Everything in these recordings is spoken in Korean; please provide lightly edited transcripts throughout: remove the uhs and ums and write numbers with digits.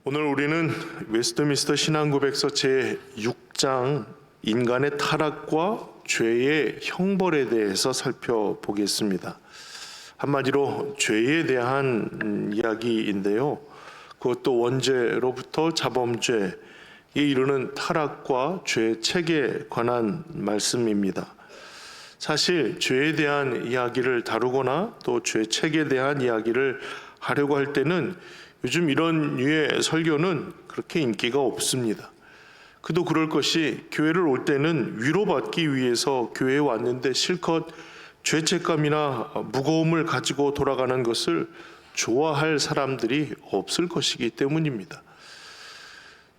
오늘 우리는 웨스트민스터 신앙고백서 제6장 인간의 타락과 죄의 형벌에 대해서 살펴보겠습니다. 한마디로 죄에 대한 이야기인데요. 그것도 원죄로부터 자범죄에 이르는 타락과 죄의 책에 관한 말씀입니다. 사실 죄에 대한 이야기를 다루거나 또 죄의 책에 대한 이야기를 하려고 할 때는 요즘 이런 류의 설교는 그렇게 인기가 없습니다. 그도 그럴 것이 교회를 올 때는 위로받기 위해서 교회에 왔는데 실컷 죄책감이나 무거움을 가지고 돌아가는 것을 좋아할 사람들이 없을 것이기 때문입니다.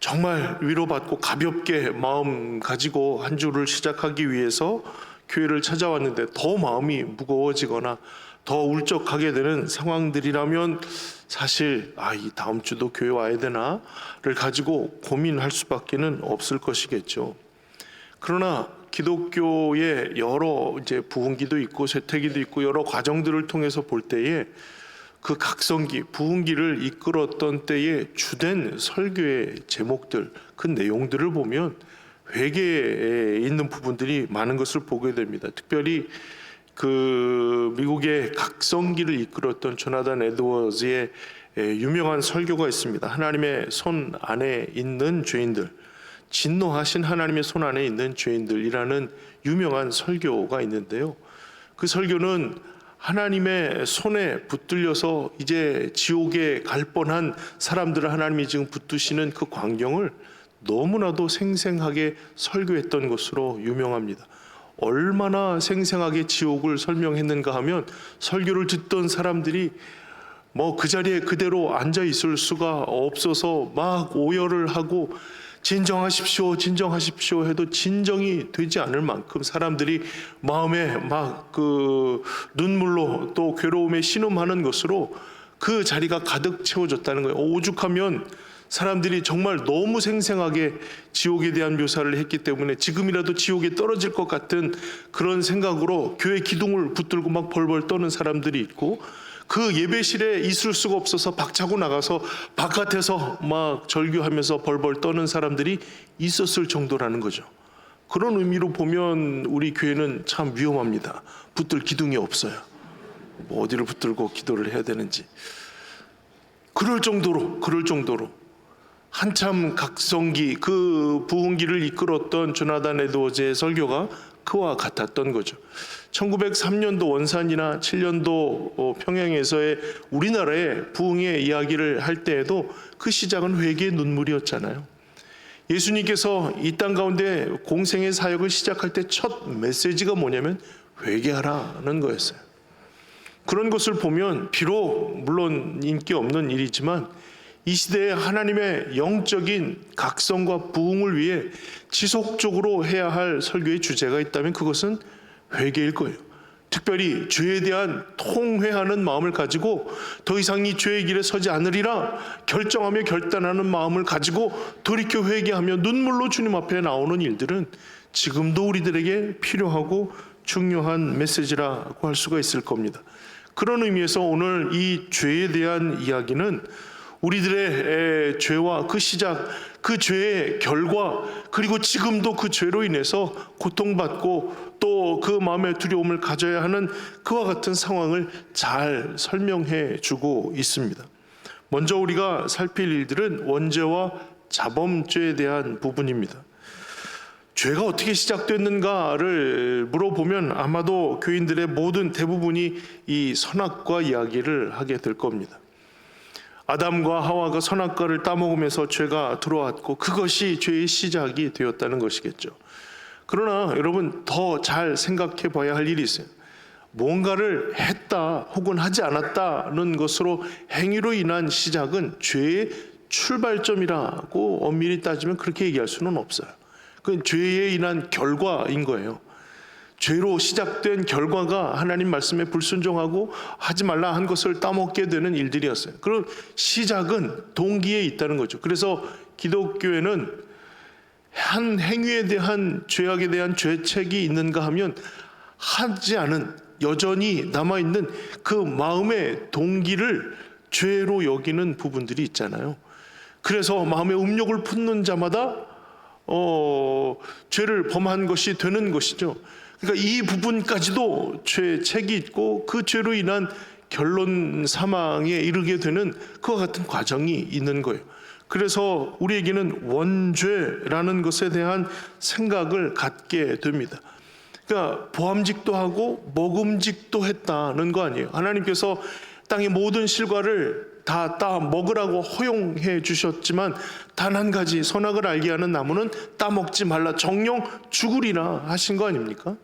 정말 위로받고 가볍게 마음 가지고 한 주를 시작하기 위해서 교회를 찾아왔는데 더 마음이 무거워지거나 더 울적하게 되는 상황들이라면 사실 이 다음 주도 교회 와야 되나를 가지고 고민할 수밖에는 없을 것이겠죠. 그러나 기독교의 여러 부흥기도 있고 쇠퇴기도 있고 여러 과정들을 통해서 볼 때에 그 각성기, 부흥기를 이끌었던 때의 주된 설교의 제목들, 그 내용들을 보면 회개에 있는 부분들이 많은 것을 보게 됩니다. 특별히 그 미국의 각성기를 이끌었던 조나단 에드워즈의 유명한 설교가 있습니다. 하나님의 손 안에 있는 죄인들, 진노하신 하나님의 손 안에 있는 죄인들이라는 유명한 설교가 있는데요. 그 설교는 하나님의 손에 붙들려서 이제 지옥에 갈 뻔한 사람들을 하나님이 지금 붙드시는 그 광경을 너무나도 생생하게 설교했던 것으로 유명합니다. 얼마나 생생하게 지옥을 설명했는가 하면 설교를 듣던 사람들이 그 자리에 그대로 앉아 있을 수가 없어서 막 오열을 하고 진정하십시오, 진정하십시오 해도 진정이 되지 않을 만큼 사람들이 마음에 막 눈물로 또 괴로움에 신음하는 것으로 그 자리가 가득 채워졌다는 거예요. 오죽하면 사람들이 정말 너무 생생하게 지옥에 대한 묘사를 했기 때문에 지금이라도 지옥에 떨어질 것 같은 그런 생각으로 교회 기둥을 붙들고 막 벌벌 떠는 사람들이 있고, 그 예배실에 있을 수가 없어서 박차고 나가서 바깥에서 막 절규하면서 벌벌 떠는 사람들이 있었을 정도라는 거죠. 그런 의미로 보면 우리 교회는 참 위험합니다. 붙들 기둥이 없어요. 어디를 붙들고 기도를 해야 되는지. 그럴 정도로 한참 각성기, 그 부흥기를 이끌었던 조나단 에드워즈의 설교가 그와 같았던 거죠. 1903년도 원산이나 7년도 평양에서의 우리나라의 부흥의 이야기를 할 때에도 그 시작은 회개의 눈물이었잖아요. 예수님께서 이 땅 가운데 공생의 사역을 시작할 때 첫 메시지가 뭐냐면 회개하라는 거였어요. 그런 것을 보면 비록 물론 인기 없는 일이지만 이 시대에 하나님의 영적인 각성과 부흥을 위해 지속적으로 해야 할 설교의 주제가 있다면 그것은 회개일 거예요. 특별히 죄에 대한 통회하는 마음을 가지고 더 이상 이 죄의 길에 서지 않으리라 결정하며 결단하는 마음을 가지고 돌이켜 회개하며 눈물로 주님 앞에 나오는 일들은 지금도 우리들에게 필요하고 중요한 메시지라고 할 수가 있을 겁니다. 그런 의미에서 오늘 이 죄에 대한 이야기는 우리들의 죄와 그 시작, 그 죄의 결과, 그리고 지금도 그 죄로 인해서 고통받고 또 그 마음의 두려움을 가져야 하는 그와 같은 상황을 잘 설명해 주고 있습니다. 먼저 우리가 살필 일들은 원죄와 자범죄에 대한 부분입니다. 죄가 어떻게 시작됐는가를 물어보면 아마도 교인들의 모든 대부분이 이 선악과 이야기를 하게 될 겁니다. 아담과 하와가 선악과를 따먹으면서 죄가 들어왔고 그것이 죄의 시작이 되었다는 것이겠죠. 그러나 여러분 더 잘 생각해 봐야 할 일이 있어요. 뭔가를 했다 혹은 하지 않았다는 것으로 행위로 인한 시작은 죄의 출발점이라고 엄밀히 따지면 그렇게 얘기할 수는 없어요. 그건 죄에 인한 결과인 거예요. 죄로 시작된 결과가 하나님 말씀에 불순종하고 하지 말라 한 것을 따먹게 되는 일들이었어요. 그런 시작은 동기에 있다는 거죠. 그래서 기독교에는 한 행위에 대한 죄악에 대한 죄책이 있는가 하면 하지 않은 여전히 남아있는 그 마음의 동기를 죄로 여기는 부분들이 있잖아요. 그래서 마음에 음욕을 품는 자마다 죄를 범한 것이 되는 것이죠. 그러니까 이 부분까지도 죄책이 있고 그 죄로 인한 결론 사망에 이르게 되는 그와 같은 과정이 있는 거예요. 그래서 우리에게는 원죄라는 것에 대한 생각을 갖게 됩니다. 그러니까 보암직도 하고 먹음직도 했다는 거 아니에요. 하나님께서 땅의 모든 실과를 다 따 먹으라고 허용해 주셨지만 단 한 가지 선악을 알게 하는 나무는 따먹지 말라, 정령 죽으리라 하신 거 아닙니까?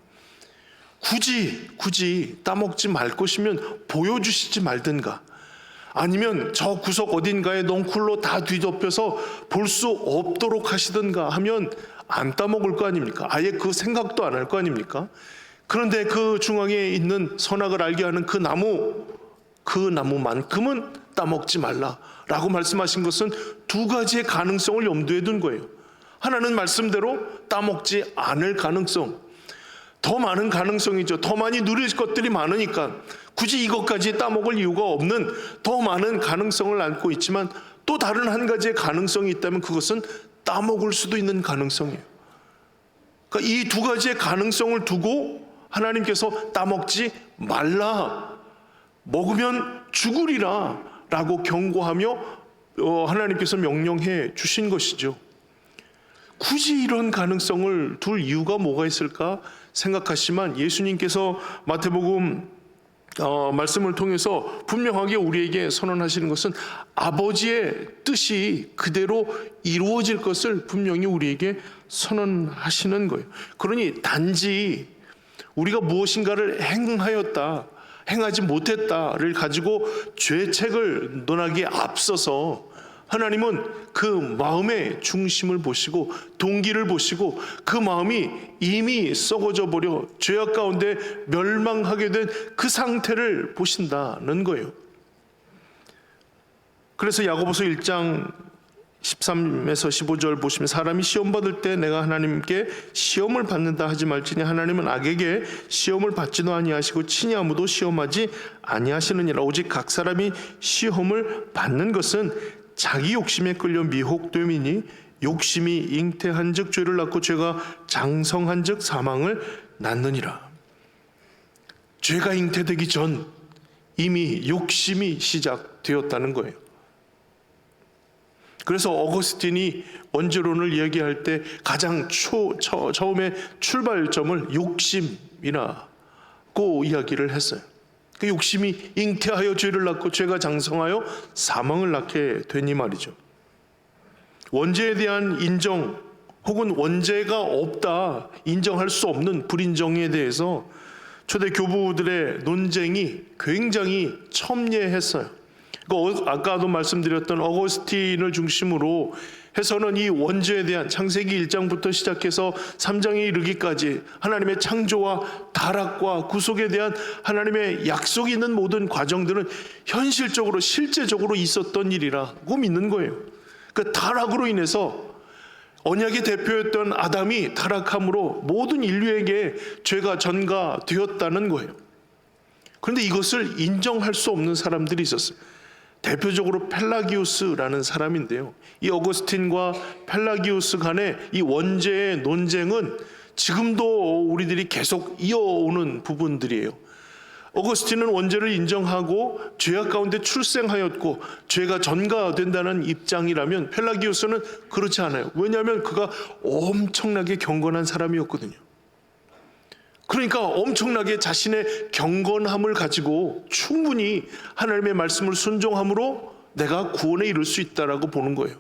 굳이 따먹지 말 것이면 보여주시지 말든가, 아니면 저 구석 어딘가에 넝쿨로 다 뒤덮여서 볼 수 없도록 하시든가 하면 안 따먹을 거 아닙니까? 아예 그 생각도 안 할 거 아닙니까? 그런데 그 중앙에 있는 선악을 알게 하는 그 나무만큼은 따먹지 말라라고 말씀하신 것은 두 가지의 가능성을 염두에 둔 거예요. 하나는 말씀대로 따먹지 않을 가능성, 더 많은 가능성이죠. 더 많이 누릴 것들이 많으니까 굳이 이것까지 따먹을 이유가 없는 더 많은 가능성을 안고 있지만, 또 다른 한 가지의 가능성이 있다면 그것은 따먹을 수도 있는 가능성이에요. 그러니까 이 두 가지의 가능성을 두고 하나님께서 따먹지 말라, 먹으면 죽으리라 라고 경고하며 하나님께서 명령해 주신 것이죠. 굳이 이런 가능성을 둘 이유가 뭐가 있을까 생각하시면, 예수님께서 마태복음 말씀을 통해서 분명하게 우리에게 선언하시는 것은 아버지의 뜻이 그대로 이루어질 것을 분명히 우리에게 선언하시는 거예요. 그러니 단지 우리가 무엇인가를 행하지 못했다를 가지고 죄책을 논하기에 앞서서 하나님은 그 마음의 중심을 보시고 동기를 보시고 그 마음이 이미 썩어져 버려 죄악 가운데 멸망하게 된 그 상태를 보신다는 거예요. 그래서 야고보서 1장 13에서 15절 보시면, 사람이 시험 받을 때 내가 하나님께 시험을 받는다 하지 말지니 하나님은 악에게 시험을 받지도 아니하시고 친히 아무도 시험하지 아니하시느니라. 오직 각 사람이 시험을 받는 것은 자기 욕심에 끌려 미혹됨이니 욕심이 잉태한즉 죄를 낳고 죄가 장성한즉 사망을 낳느니라. 죄가 잉태되기 전 이미 욕심이 시작되었다는 거예요. 그래서 어거스틴이 원죄론을 이야기할 때 가장 처음에 출발점을 욕심이라고 이야기를 했어요. 그 욕심이 잉태하여 죄를 낳고 죄가 장성하여 사망을 낳게 되니 말이죠. 원죄에 대한 인정 혹은 원죄가 없다 인정할 수 없는 불인정에 대해서 초대 교부들의 논쟁이 굉장히 첨예했어요. 아까도 말씀드렸던 어거스틴을 중심으로 해서는 이 원죄에 대한 창세기 1장부터 시작해서 3장에 이르기까지 하나님의 창조와 타락과 구속에 대한 하나님의 약속이 있는 모든 과정들은 현실적으로 실제적으로 있었던 일이라고 믿는 거예요. 그 타락으로 인해서 언약의 대표였던 아담이 타락함으로 모든 인류에게 죄가 전가되었다는 거예요. 그런데 이것을 인정할 수 없는 사람들이 있었어요. 대표적으로 펠라기우스라는 사람인데요, 이 어거스틴과 펠라기우스 간의 이 원죄의 논쟁은 지금도 우리들이 계속 이어오는 부분들이에요. 어거스틴은 원죄를 인정하고 죄악 가운데 출생하였고 죄가 전가된다는 입장이라면 펠라기우스는 그렇지 않아요. 왜냐하면 그가 엄청나게 경건한 사람이었거든요. 그러니까 엄청나게 자신의 경건함을 가지고 충분히 하나님의 말씀을 순종함으로 내가 구원에 이를 수 있다라고 보는 거예요.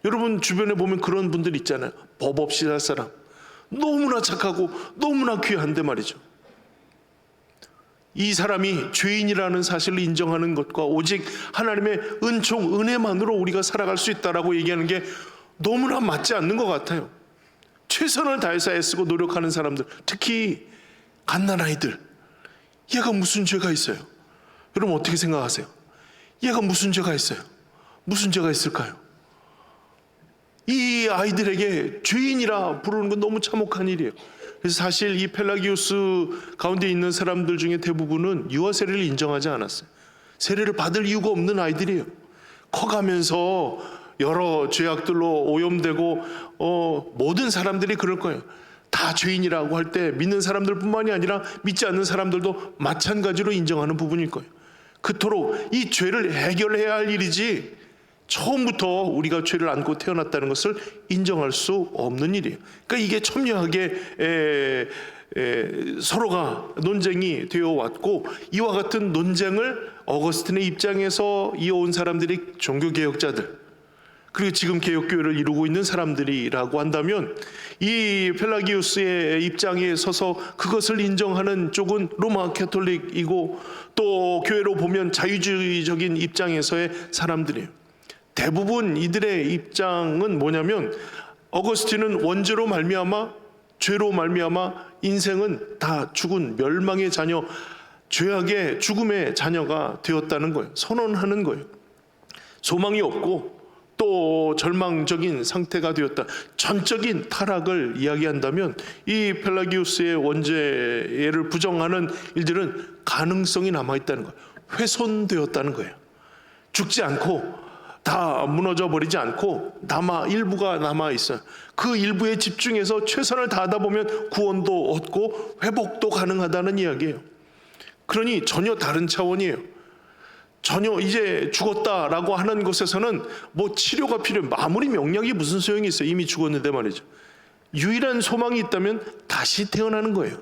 여러분 주변에 보면 그런 분들 있잖아요. 법 없이 살 사람, 너무나 착하고 너무나 귀한데 말이죠, 이 사람이 죄인이라는 사실을 인정하는 것과 오직 하나님의 은총, 은혜만으로 우리가 살아갈 수 있다라고 얘기하는 게 너무나 맞지 않는 것 같아요. 최선을 다해서 애쓰고 노력하는 사람들, 특히 갓난아이들, 얘가 무슨 죄가 있어요? 여러분 어떻게 생각하세요? 얘가 무슨 죄가 있어요? 무슨 죄가 있을까요? 이 아이들에게 죄인이라 부르는 건 너무 참혹한 일이에요. 그래서 사실 이 펠라기우스 가운데 있는 사람들 중에 대부분은 유아 세례를 인정하지 않았어요. 세례를 받을 이유가 없는 아이들이에요. 커가면서 여러 죄악들로 오염되고 모든 사람들이 그럴 거예요. 다 죄인이라고 할 때 믿는 사람들뿐만이 아니라 믿지 않는 사람들도 마찬가지로 인정하는 부분일 거예요. 그토록 이 죄를 해결해야 할 일이지 처음부터 우리가 죄를 안고 태어났다는 것을 인정할 수 없는 일이에요. 그러니까 이게 첨예하게 서로가 논쟁이 되어 왔고, 이와 같은 논쟁을 어거스틴의 입장에서 이어온 사람들이 종교개혁자들, 그리고 지금 개혁교회를 이루고 있는 사람들이라고 한다면, 이 펠라기우스의 입장에 서서 그것을 인정하는 쪽은 로마 캐톨릭이고, 또 교회로 보면 자유주의적인 입장에서의 사람들이에요. 대부분 이들의 입장은 뭐냐면, 어거스틴은 원죄로 말미암아, 죄로 말미암아 인생은 다 죽은 멸망의 자녀, 죄악의 죽음의 자녀가 되었다는 거예요. 선언하는 거예요. 소망이 없고 또 절망적인 상태가 되었다. 전적인 타락을 이야기한다면 이 펠라기우스의 원죄를 부정하는 일들은 가능성이 남아있다는 거예요. 훼손되었다는 거예요. 죽지 않고 다 무너져 버리지 않고 일부가 남아 있어요. 그 일부에 집중해서 최선을 다하다 보면 구원도 얻고 회복도 가능하다는 이야기예요. 그러니 전혀 다른 차원이에요. 전혀 이제 죽었다라고 하는 것에서는 뭐 치료가 필요해요. 아무리 명약이 무슨 소용이 있어요. 이미 죽었는데 말이죠. 유일한 소망이 있다면 다시 태어나는 거예요.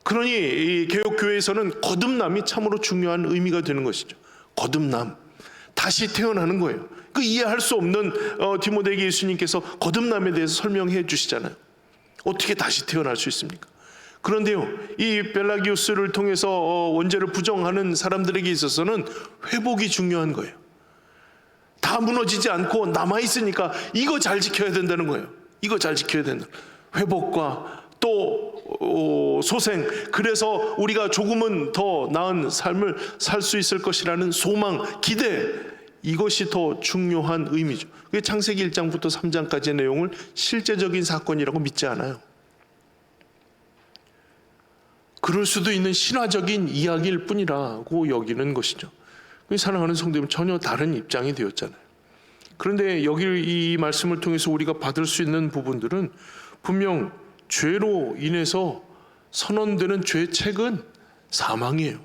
그러니 이 개혁교회에서는 거듭남이 참으로 중요한 의미가 되는 것이죠. 거듭남, 다시 태어나는 거예요. 그 이해할 수 없는 디모데에게 예수님께서 거듭남에 대해서 설명해 주시잖아요. 어떻게 다시 태어날 수 있습니까? 그런데요, 이 펠라기우스를 통해서 원죄를 부정하는 사람들에게 있어서는 회복이 중요한 거예요. 다 무너지지 않고 남아있으니까 이거 잘 지켜야 된다는 거예요. 이거 잘 지켜야 된다. 회복과 또 소생, 그래서 우리가 조금은 더 나은 삶을 살 수 있을 것이라는 소망, 기대, 이것이 더 중요한 의미죠. 그게 창세기 1장부터 3장까지의 내용을 실제적인 사건이라고 믿지 않아요. 그럴 수도 있는 신화적인 이야기일 뿐이라고 여기는 것이죠. 사랑하는 성도님, 전혀 다른 입장이 되었잖아요. 그런데 여기 이 말씀을 통해서 우리가 받을 수 있는 부분들은 분명 죄로 인해서 선언되는 죄책은 사망이에요.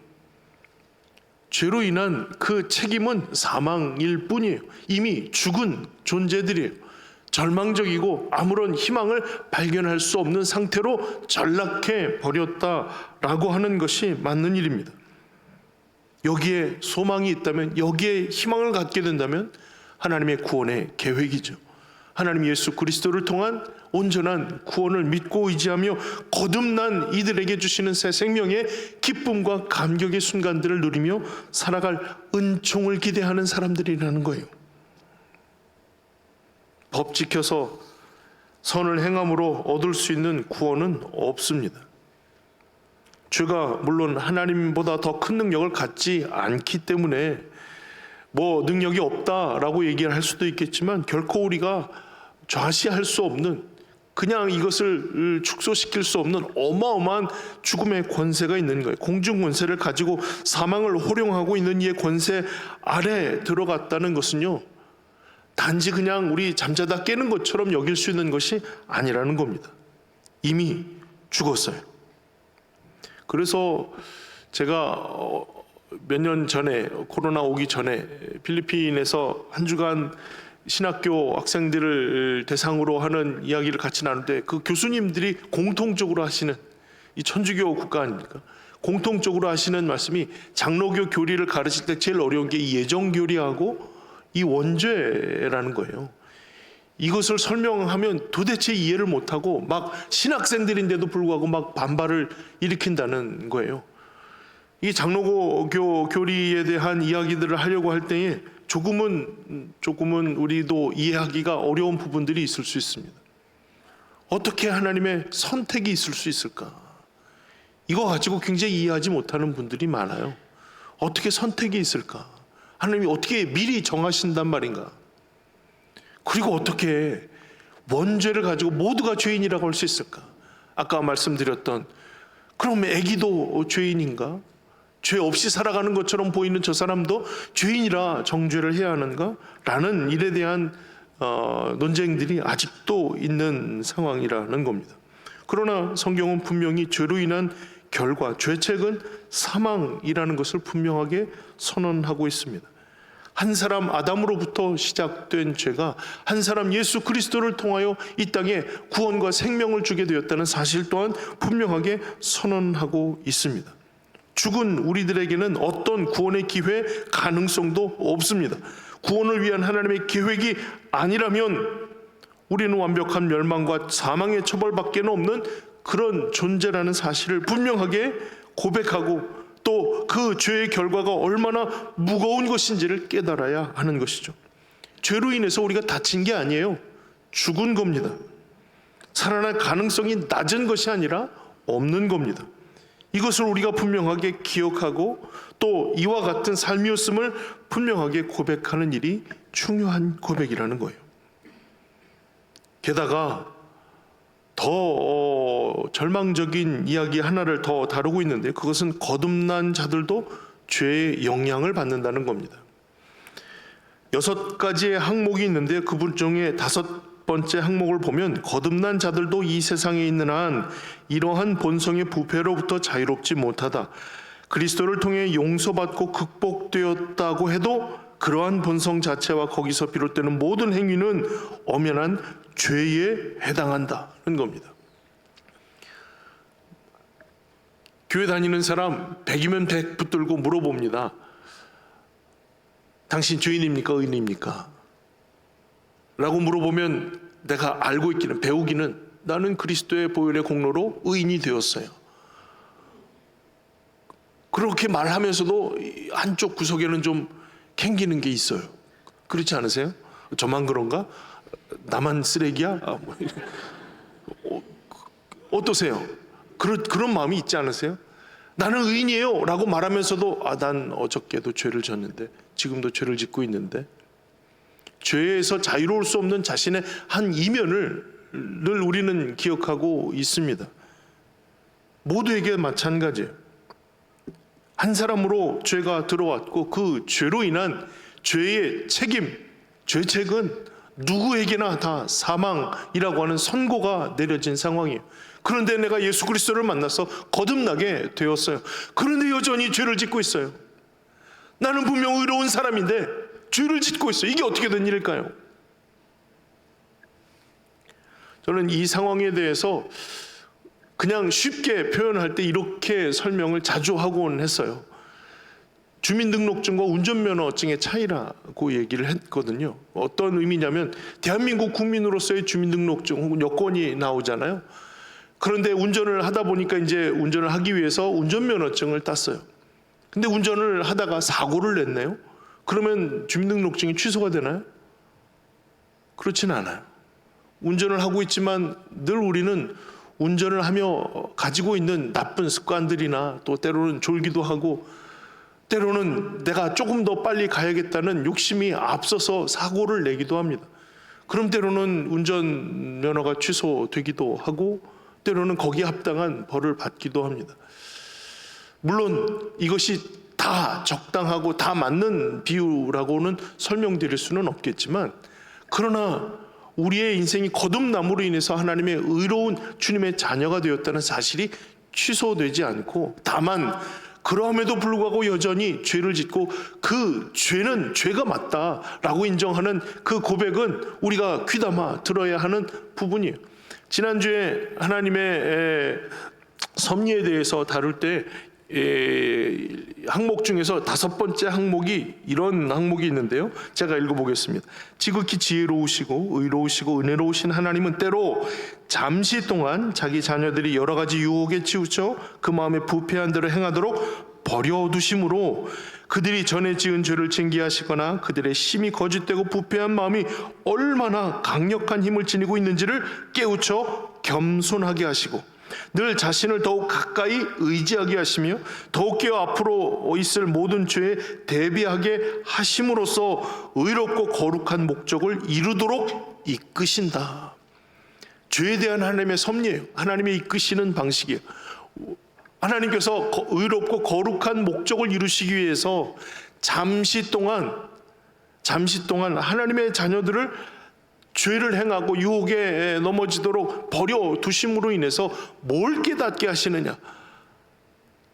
죄로 인한 그 책임은 사망일 뿐이에요. 이미 죽은 존재들이에요. 절망적이고 아무런 희망을 발견할 수 없는 상태로 전락해 버렸다라고 하는 것이 맞는 일입니다. 여기에 소망이 있다면, 여기에 희망을 갖게 된다면 하나님의 구원의 계획이죠. 하나님 예수 그리스도를 통한 온전한 구원을 믿고 의지하며 거듭난 이들에게 주시는 새 생명의 기쁨과 감격의 순간들을 누리며 살아갈 은총을 기대하는 사람들이라는 거예요. 법 지켜서 선을 행함으로 얻을 수 있는 구원은 없습니다. 죄가 물론 하나님보다 더 큰 능력을 갖지 않기 때문에 뭐 능력이 없다라고 얘기를 할 수도 있겠지만, 결코 우리가 좌시할 수 없는, 그냥 이것을 축소시킬 수 없는 어마어마한 죽음의 권세가 있는 거예요. 공중 권세를 가지고 사망을 호령하고 있는 이의 권세 아래 들어갔다는 것은요, 단지 그냥 우리 잠자다 깨는 것처럼 여길 수 있는 것이 아니라는 겁니다. 이미 죽었어요. 그래서 제가 몇 년 전에, 코로나 오기 전에 필리핀에서 한 주간 신학교 학생들을 대상으로 하는 이야기를 같이 나눌 때, 그 교수님들이 공통적으로 하시는, 이 천주교 국가 아닙니까? 공통적으로 하시는 말씀이, 장로교 교리를 가르칠 때 제일 어려운 게 이 예정 교리하고 이 원죄라는 거예요. 이것을 설명하면 도대체 이해를 못하고 막 신학생들인데도 불구하고 막 반발을 일으킨다는 거예요. 이 장로교 교리에 대한 이야기들을 하려고 할 때에 조금은 우리도 이해하기가 어려운 부분들이 있을 수 있습니다. 어떻게 하나님의 선택이 있을 수 있을까? 이거 가지고 굉장히 이해하지 못하는 분들이 많아요. 어떻게 선택이 있을까? 하나님이 어떻게 미리 정하신단 말인가? 그리고 어떻게 원죄를 가지고 모두가 죄인이라고 할 수 있을까? 아까 말씀드렸던, 그럼 아기도 죄인인가? 죄 없이 살아가는 것처럼 보이는 저 사람도 죄인이라 정죄를 해야 하는가? 라는 일에 대한 논쟁들이 아직도 있는 상황이라는 겁니다. 그러나 성경은 분명히 죄로 인한 결과, 죄책은 사망이라는 것을 분명하게 선언하고 있습니다. 한 사람 아담으로부터 시작된 죄가 한 사람 예수 그리스도를 통하여 이 땅에 구원과 생명을 주게 되었다는 사실 또한 분명하게 선언하고 있습니다. 죽은 우리들에게는 어떤 구원의 기회, 가능성도 없습니다. 구원을 위한 하나님의 계획이 아니라면 우리는 완벽한 멸망과 사망의 처벌밖에 없는 그런 존재라는 사실을 분명하게 고백하고 또 그 죄의 결과가 얼마나 무거운 것인지를 깨달아야 하는 것이죠. 죄로 인해서 우리가 다친 게 아니에요. 죽은 겁니다. 살아날 가능성이 낮은 것이 아니라 없는 겁니다. 이것을 우리가 분명하게 기억하고 또 이와 같은 삶이었음을 분명하게 고백하는 일이 중요한 고백이라는 거예요. 게다가 더 절망적인 이야기 하나를 더 다루고 있는데 그것은 거듭난 자들도 죄의 영향을 받는다는 겁니다. 6가지의 항목이 있는데 그분 중에 5번째 항목을 보면 거듭난 자들도 이 세상에 있는 한 이러한 본성의 부패로부터 자유롭지 못하다. 그리스도를 통해 용서받고 극복되었다고 해도 그러한 본성 자체와 거기서 비롯되는 모든 행위는 엄연한 죄에 해당한다는 겁니다. 교회 다니는 사람 100이면 100 붙들고 물어봅니다. 당신 죄인입니까? 의인입니까? 라고 물어보면 내가 알고 있기는, 배우기는 나는 그리스도의 보혈의 공로로 의인이 되었어요. 그렇게 말하면서도 한쪽 구석에는 좀 캥기는 게 있어요. 그렇지 않으세요? 저만 그런가? 나만 쓰레기야? 어떠세요? 그런 마음이 있지 않으세요? 나는 의인이에요 라고 말하면서도 난 어저께도 죄를 졌는데 지금도 죄를 짓고 있는데, 죄에서 자유로울 수 없는 자신의 한 이면을 늘 우리는 기억하고 있습니다. 모두에게 마찬가지예요. 한 사람으로 죄가 들어왔고 그 죄로 인한 죄의 책임, 죄책은 누구에게나 다 사망이라고 하는 선고가 내려진 상황이에요. 그런데 내가 예수 그리스도를 만나서 거듭나게 되었어요. 그런데 여전히 죄를 짓고 있어요. 나는 분명 의로운 사람인데 죄를 짓고 있어요. 이게 어떻게 된 일일까요? 저는 이 상황에 대해서 그냥 쉽게 표현할 때 이렇게 설명을 자주 하곤 했어요. 주민등록증과 운전면허증의 차이라고 얘기를 했거든요. 어떤 의미냐면 대한민국 국민으로서의 주민등록증 혹은 여권이 나오잖아요. 그런데 운전을 하다 보니까 이제 운전을 하기 위해서 운전면허증을 땄어요. 근데 운전을 하다가 사고를 냈네요. 그러면 주민등록증이 취소가 되나요? 그렇진 않아요. 운전을 하고 있지만 늘 우리는 운전을 하며 가지고 있는 나쁜 습관들이나 또 때로는 졸기도 하고 때로는 내가 조금 더 빨리 가야겠다는 욕심이 앞서서 사고를 내기도 합니다. 그럼 때로는 운전면허가 취소되기도 하고 때로는 거기에 합당한 벌을 받기도 합니다. 물론 이것이 다 적당하고 다 맞는 비유라고는 설명드릴 수는 없겠지만, 그러나 우리의 인생이 거듭남으로 인해서 하나님의 의로운 주님의 자녀가 되었다는 사실이 취소되지 않고, 다만 그럼에도 불구하고 여전히 죄를 짓고 그 죄는 죄가 맞다라고 인정하는 그 고백은 우리가 귀담아 들어야 하는 부분이에요. 지난주에 하나님의 섭리에 대해서 다룰 때 항목 중에서 5번째 항목이 이런 항목이 있는데요. 제가 읽어보겠습니다. 지극히 지혜로우시고 의로우시고 은혜로우신 하나님은 때로 잠시 동안 자기 자녀들이 여러 가지 유혹에 치우쳐 그 마음에 부패한 대로 행하도록 버려두심으로 그들이 전에 지은 죄를 징계하시거나 그들의 심히 거짓되고 부패한 마음이 얼마나 강력한 힘을 지니고 있는지를 깨우쳐 겸손하게 하시고 늘 자신을 더욱 가까이 의지하게 하시며 더욱 깨어 앞으로 있을 모든 죄에 대비하게 하심으로써 의롭고 거룩한 목적을 이루도록 이끄신다. 죄에 대한 하나님의 섭리예요. 하나님의 이끄시는 방식이에요. 하나님께서 의롭고 거룩한 목적을 이루시기 위해서 잠시 동안 하나님의 자녀들을 죄를 행하고 유혹에 넘어지도록 버려두심으로 인해서 뭘 깨닫게 하시느냐?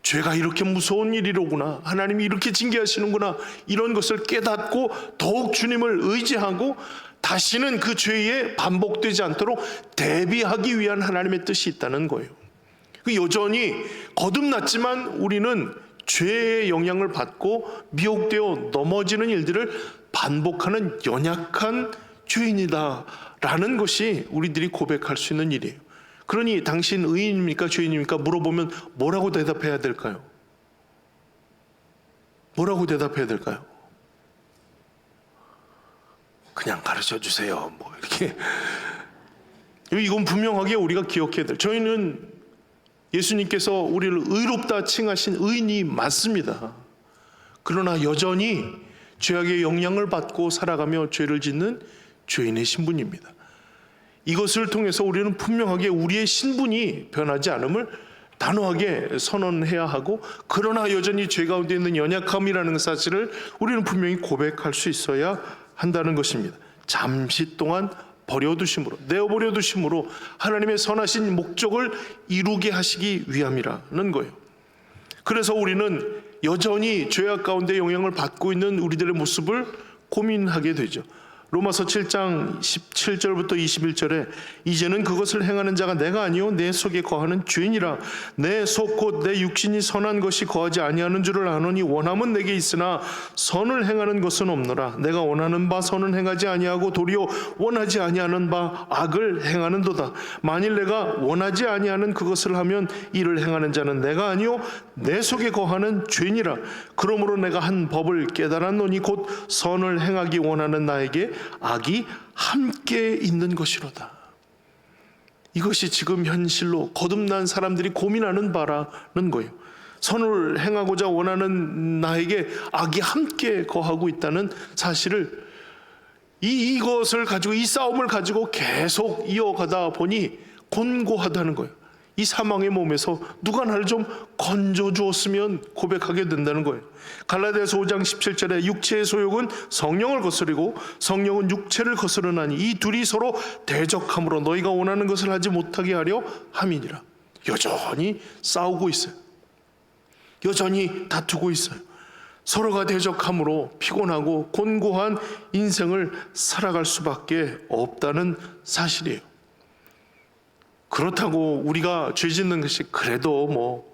죄가 이렇게 무서운 일이로구나, 하나님이 이렇게 징계하시는구나, 이런 것을 깨닫고 더욱 주님을 의지하고 다시는 그 죄에 반복되지 않도록 대비하기 위한 하나님의 뜻이 있다는 거예요. 여전히 거듭났지만 우리는 죄의 영향을 받고 미혹되어 넘어지는 일들을 반복하는 연약한 죄인이다 라는 것이 우리들이 고백할 수 있는 일이에요. 그러니 당신 의인입니까 죄인입니까 물어보면 뭐라고 대답해야 될까요? 뭐라고 대답해야 될까요? 그냥 가르쳐 주세요, 뭐 이렇게. 이건 분명하게 우리가 기억해야 될, 저희는 예수님께서 우리를 의롭다 칭하신 의인이 맞습니다. 그러나 여전히 죄악의 영향을 받고 살아가며 죄를 짓는 죄인의 신분입니다. 이것을 통해서 우리는 분명하게 우리의 신분이 변하지 않음을 단호하게 선언해야 하고, 그러나 여전히 죄 가운데 있는 연약함이라는 사실을 우리는 분명히 고백할 수 있어야 한다는 것입니다. 잠시 동안 버려두심으로, 내어버려 두심으로 하나님의 선하신 목적을 이루게 하시기 위함이라는 거예요. 그래서 우리는 여전히 죄악 가운데 영향을 받고 있는 우리들의 모습을 고민하게 되죠. 로마서 7장 17절부터 21절에 이제는 그것을 행하는 자가 내가 아니요 내 속에 거하는 죄인이라. 내 속 곧 내 육신이 선한 것이 거하지 아니하는 줄을 아노니 원함은 내게 있으나 선을 행하는 것은 없노라. 내가 원하는 바 선은 행하지 아니하고 도리어 원하지 아니하는 바 악을 행하는도다. 만일 내가 원하지 아니하는 그것을 하면 이를 행하는 자는 내가 아니요 내 속에 거하는 죄인이라. 그러므로 내가 한 법을 깨달았노니 곧 선을 행하기 원하는 나에게 악이 함께 있는 것이로다. 이것이 지금 현실로 거듭난 사람들이 고민하는 바라는 거예요. 선을 행하고자 원하는 나에게 악이 함께 거하고 있다는 사실을, 이것을 가지고, 이 싸움을 가지고 계속 이어가다 보니 곤고하다는 거예요. 이 사망의 몸에서 누가 나를 좀 건져 주었으면 고백하게 된다는 거예요. 갈라디아서 5장 17절에 육체의 소욕은 성령을 거스르고 성령은 육체를 거스르나니 이 둘이 서로 대적함으로 너희가 원하는 것을 하지 못하게 하려 함이니라. 여전히 싸우고 있어요. 여전히 다투고 있어요. 서로가 대적함으로 피곤하고 곤고한 인생을 살아갈 수밖에 없다는 사실이에요. 그렇다고 우리가 죄 짓는 것이 그래도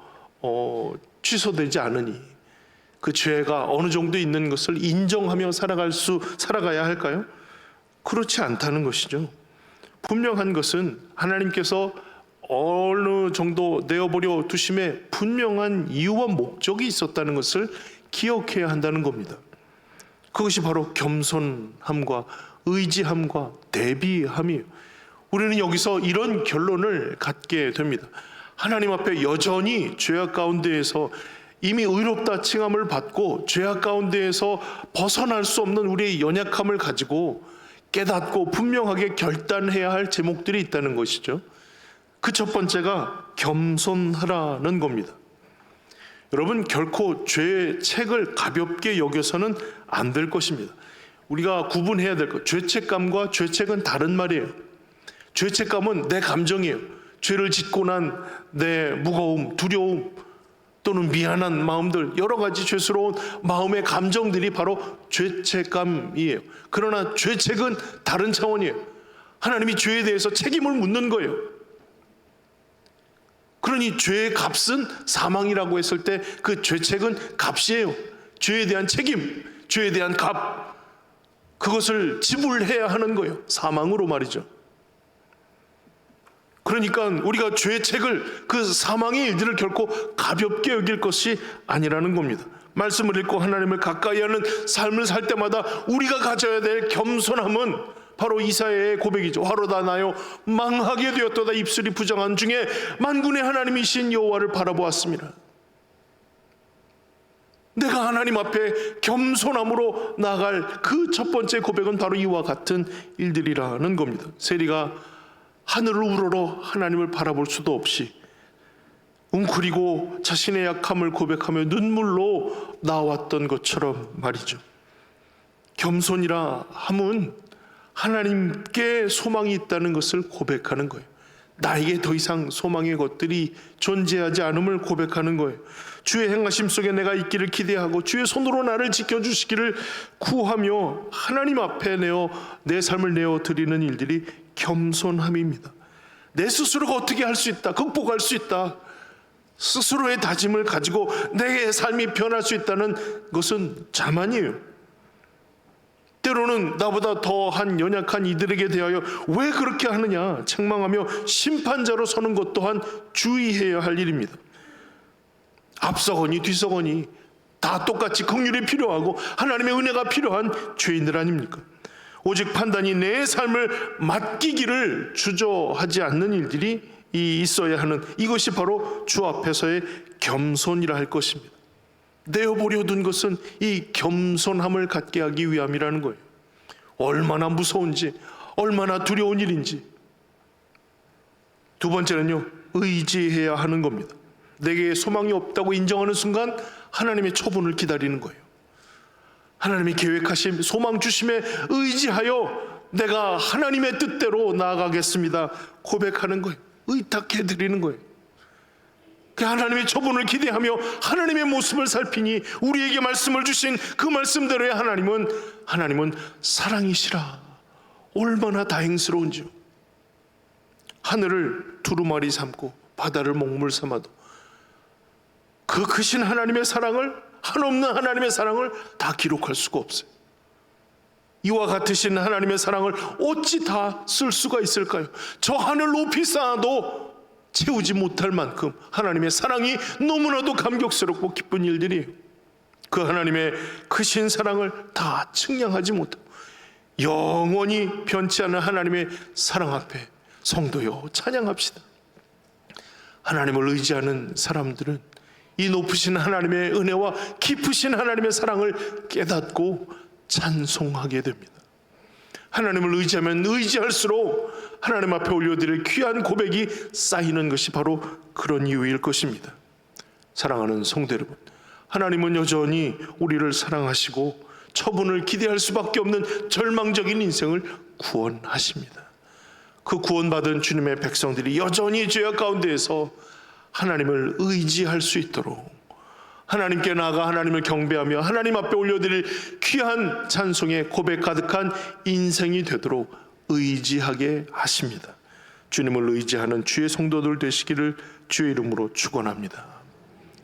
취소되지 않으니 그 죄가 어느 정도 있는 것을 인정하며 살아가야 할까요? 그렇지 않다는 것이죠. 분명한 것은 하나님께서 어느 정도 내어버려 두심에 분명한 이유와 목적이 있었다는 것을 기억해야 한다는 겁니다. 그것이 바로 겸손함과 의지함과 대비함이에요. 우리는 여기서 이런 결론을 갖게 됩니다. 하나님 앞에 여전히 죄악 가운데에서 이미 의롭다 칭함을 받고 죄악 가운데에서 벗어날 수 없는 우리의 연약함을 가지고 깨닫고 분명하게 결단해야 할 제목들이 있다는 것이죠. 그 첫 번째가 겸손하라는 겁니다. 여러분, 결코 죄의 책을 가볍게 여겨서는 안 될 것입니다. 우리가 구분해야 될 것, 죄책감과 죄책은 다른 말이에요. 죄책감은 내 감정이에요. 죄를 짓고 난 내 무거움, 두려움 또는 미안한 마음들, 여러 가지 죄스러운 마음의 감정들이 바로 죄책감이에요. 그러나 죄책은 다른 차원이에요. 하나님이 죄에 대해서 책임을 묻는 거예요. 그러니 죄의 값은 사망이라고 했을 때 그 죄책은 값이에요. 죄에 대한 책임, 죄에 대한 값, 그것을 지불해야 하는 거예요. 사망으로 말이죠. 그러니까 우리가 죄의 책을, 그 사망의 일들을 결코 가볍게 여길 것이 아니라는 겁니다. 말씀을 읽고 하나님을 가까이 하는 삶을 살 때마다 우리가 가져야 될 겸손함은 바로 이사야의 고백이죠. 화로다 나여 망하게 되었도다. 입술이 부정한 중에 만군의 하나님이신 여호와를 바라보았습니다. 내가 하나님 앞에 겸손함으로 나아갈 그 첫 번째 고백은 바로 이와 같은 일들이라는 겁니다. 세리가 하늘을 우러러 하나님을 바라볼 수도 없이 웅크리고 자신의 약함을 고백하며 눈물로 나왔던 것처럼 말이죠. 겸손이라 함은 하나님께 소망이 있다는 것을 고백하는 거예요. 나에게 더 이상 소망의 것들이 존재하지 않음을 고백하는 거예요. 주의 행하심 속에 내가 있기를 기대하고 주의 손으로 나를 지켜주시기를 구하며 하나님 앞에 내 삶을 내어드리는 일들이 겸손함입니다. 내 스스로가 어떻게 할 수 있다, 극복할 수 있다, 스스로의 다짐을 가지고 내 삶이 변할 수 있다는 것은 자만이에요. 때로는 나보다 더한 연약한 이들에게 대하여 왜 그렇게 하느냐 책망하며 심판자로 서는 것 또한 주의해야 할 일입니다. 앞서거니 뒤서거니 다 똑같이 긍휼이 필요하고 하나님의 은혜가 필요한 죄인들 아닙니까? 오직 판단이 내 삶을 맡기기를 주저하지 않는 일들이 있어야 하는, 이것이 바로 주 앞에서의 겸손이라 할 것입니다. 내어보려 둔 것은 이 겸손함을 갖게 하기 위함이라는 거예요. 얼마나 무서운지, 얼마나 두려운 일인지. 두 번째는요, 의지해야 하는 겁니다. 내게 소망이 없다고 인정하는 순간 하나님의 처분을 기다리는 거예요. 하나님이 계획하신 소망 주심에 의지하여 내가 하나님의 뜻대로 나아가겠습니다 고백하는 거예요. 의탁해 드리는 거예요. 하나님의 처분을 기대하며 하나님의 모습을 살피니 우리에게 말씀을 주신 그 말씀대로의 하나님은 사랑이시라. 얼마나 다행스러운지요. 하늘을 두루마리 삼고 바다를 먹물 삼아도 그 크신 하나님의 사랑을, 한없는 하나님의 사랑을 다 기록할 수가 없어요. 이와 같으신 하나님의 사랑을 어찌 다 쓸 수가 있을까요? 저 하늘 높이 쌓아도 채우지 못할 만큼 하나님의 사랑이 너무나도 감격스럽고 기쁜 일들이에요. 그 하나님의 크신 사랑을 다 측량하지 못하고 영원히 변치 않는 하나님의 사랑 앞에 성도여 찬양합시다. 하나님을 의지하는 사람들은 이 높으신 하나님의 은혜와 깊으신 하나님의 사랑을 깨닫고 찬송하게 됩니다. 하나님을 의지하면 의지할수록 하나님 앞에 올려드릴 귀한 고백이 쌓이는 것이 바로 그런 이유일 것입니다. 사랑하는 성도 여러분, 하나님은 여전히 우리를 사랑하시고 처분을 기대할 수밖에 없는 절망적인 인생을 구원하십니다. 그 구원받은 주님의 백성들이 여전히 죄악 가운데에서 하나님을 의지할 수 있도록 하나님께 나아가 하나님을 경배하며 하나님 앞에 올려드릴 귀한 찬송의 고백 가득한 인생이 되도록 의지하게 하십니다. 주님을 의지하는 주의 성도들 되시기를 주의 이름으로 축원합니다.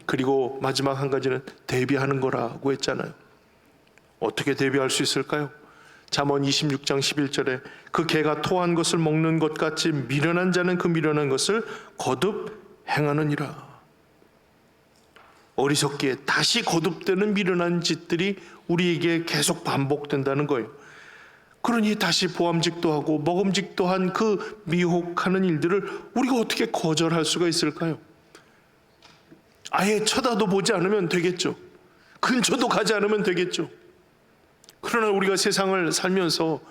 그리고 마지막 한 가지는 대비하는 거라고 했잖아요. 어떻게 대비할 수 있을까요? 잠언 26장 11절에 그 개가 토한 것을 먹는 것 같이 미련한 자는 그 미련한 것을 거듭 행하느니라. 어리석기에 다시 거듭되는 미련한 짓들이 우리에게 계속 반복된다는 거예요. 그러니 다시 보암직도 하고 먹음직도 한 그 미혹하는 일들을 우리가 어떻게 거절할 수가 있을까요? 아예 쳐다도 보지 않으면 되겠죠. 근처도 가지 않으면 되겠죠. 그러나 우리가 세상을 살면서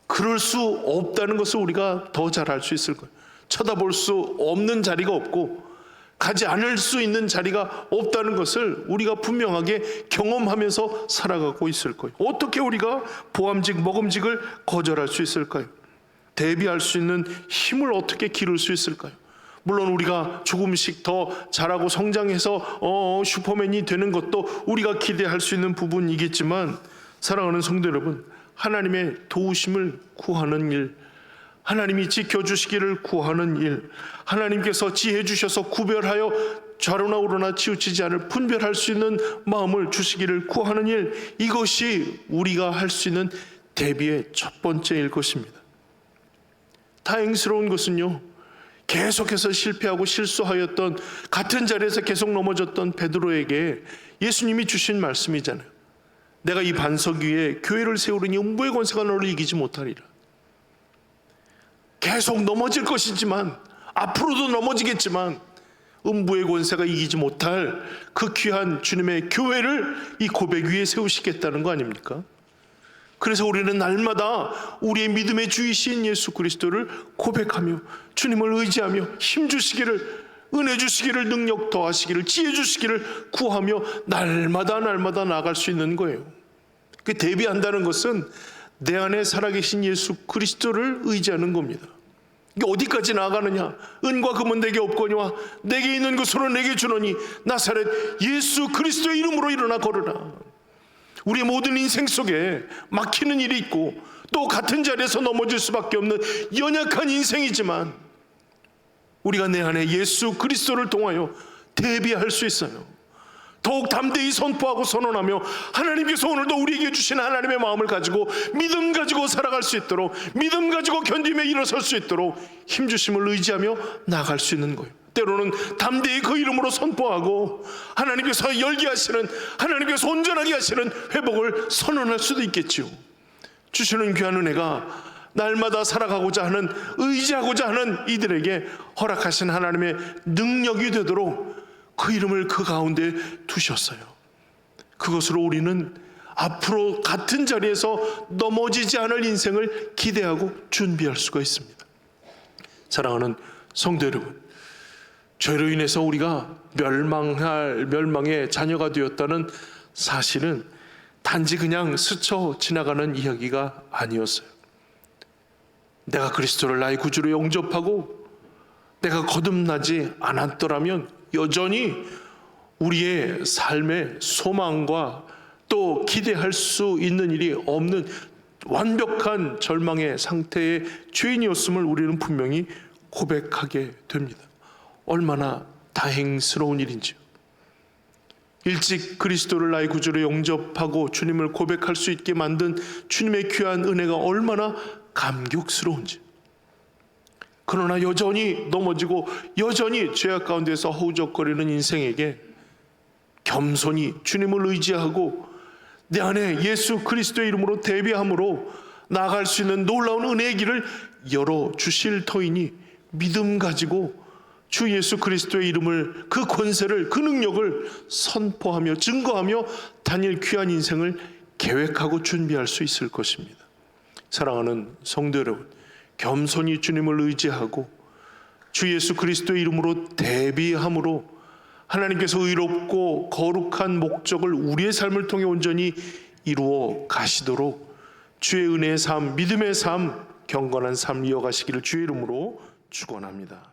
그럴 수 없다는 것을 우리가 더 잘 알 수 있을 거예요. 쳐다볼 수 없는 자리가 없고 가지 않을 수 있는 자리가 없다는 것을 우리가 분명하게 경험하면서 살아가고 있을 거예요. 어떻게 우리가 보암직, 먹음직을 거절할 수 있을까요? 대비할 수 있는 힘을 어떻게 기를 수 있을까요? 물론 우리가 조금씩 더 자라고 성장해서 슈퍼맨이 되는 것도 우리가 기대할 수 있는 부분이겠지만, 사랑하는 성도 여러분, 하나님의 도우심을 구하는 일, 하나님이 지켜주시기를 구하는 일, 하나님께서 지혜 주셔서 구별하여 좌로나 우로나 치우치지 않을 분별할 수 있는 마음을 주시기를 구하는 일, 이것이 우리가 할 수 있는 대비의 첫 번째일 것입니다. 다행스러운 것은요, 계속해서 실패하고 실수하였던, 같은 자리에서 계속 넘어졌던 베드로에게 예수님이 주신 말씀이잖아요. 내가 이 반석 위에 교회를 세우리니 음부의 권세가 너를 이기지 못하리라. 계속 넘어질 것이지만, 앞으로도 넘어지겠지만 음부의 권세가 이기지 못할 그 귀한 주님의 교회를 이 고백 위에 세우시겠다는 거 아닙니까? 그래서 우리는 날마다 우리의 믿음의 주이신 예수 그리스도를 고백하며 주님을 의지하며 힘주시기를 은혜 주시기를, 능력 더하시기를, 지혜 주시기를 구하며 날마다 나아갈 수 있는 거예요. 그 대비한다는 것은 내 안에 살아계신 예수 그리스도를 의지하는 겁니다. 이게 어디까지 나아가느냐? 은과 금은 내게 없거니와 내게 있는 것으로 내게 주노니 나사렛 예수 그리스도의 이름으로 일어나 걸으라. 우리의 모든 인생 속에 막히는 일이 있고 또 같은 자리에서 넘어질 수밖에 없는 연약한 인생이지만 우리가 내 안에 예수 그리스도를 통하여 대비할 수 있어요. 더욱 담대히 선포하고 선언하며 하나님께서 오늘도 우리에게 주신 하나님의 마음을 가지고 믿음 가지고 살아갈 수 있도록, 믿음 가지고 견디며 일어설 수 있도록 힘주심을 의지하며 나아갈 수 있는 거예요. 때로는 담대히 그 이름으로 선포하고 하나님께서 열게 하시는, 하나님께서 온전하게 하시는 회복을 선언할 수도 있겠지요. 주시는 귀한 은혜가 날마다 살아가고자 하는, 의지하고자 하는 이들에게 허락하신 하나님의 능력이 되도록 그 이름을 그 가운데 두셨어요. 그것으로 우리는 앞으로 같은 자리에서 넘어지지 않을 인생을 기대하고 준비할 수가 있습니다. 사랑하는 성도 여러분, 죄로 인해서 우리가 멸망의 자녀가 되었다는 사실은 단지 그냥 스쳐 지나가는 이야기가 아니었어요. 내가 그리스도를 나의 구주로 영접하고 내가 거듭나지 않았더라면 여전히 우리의 삶의 소망과 또 기대할 수 있는 일이 없는 완벽한 절망의 상태의 죄인이었음을 우리는 분명히 고백하게 됩니다. 얼마나 다행스러운 일인지요. 일찍 그리스도를 나의 구주로 영접하고 주님을 고백할 수 있게 만든 주님의 귀한 은혜가 얼마나 감격스러운지. 그러나 여전히 넘어지고 여전히 죄악 가운데서 허우적거리는 인생에게 겸손히 주님을 의지하고 내 안에 예수 그리스도의 이름으로 대비함으로 나아갈 수 있는 놀라운 은혜의 길을 열어주실 터이니 믿음 가지고 주 예수 그리스도의 이름을, 그 권세를, 그 능력을 선포하며 증거하며 다닐 귀한 인생을 계획하고 준비할 수 있을 것입니다. 사랑하는 성도 여러분, 겸손히 주님을 의지하고 주 예수 그리스도의 이름으로 대비함으로 하나님께서 의롭고 거룩한 목적을 우리의 삶을 통해 온전히 이루어 가시도록 주의 은혜의 삶, 믿음의 삶, 경건한 삶 이어가시기를 주의 이름으로 축원합니다.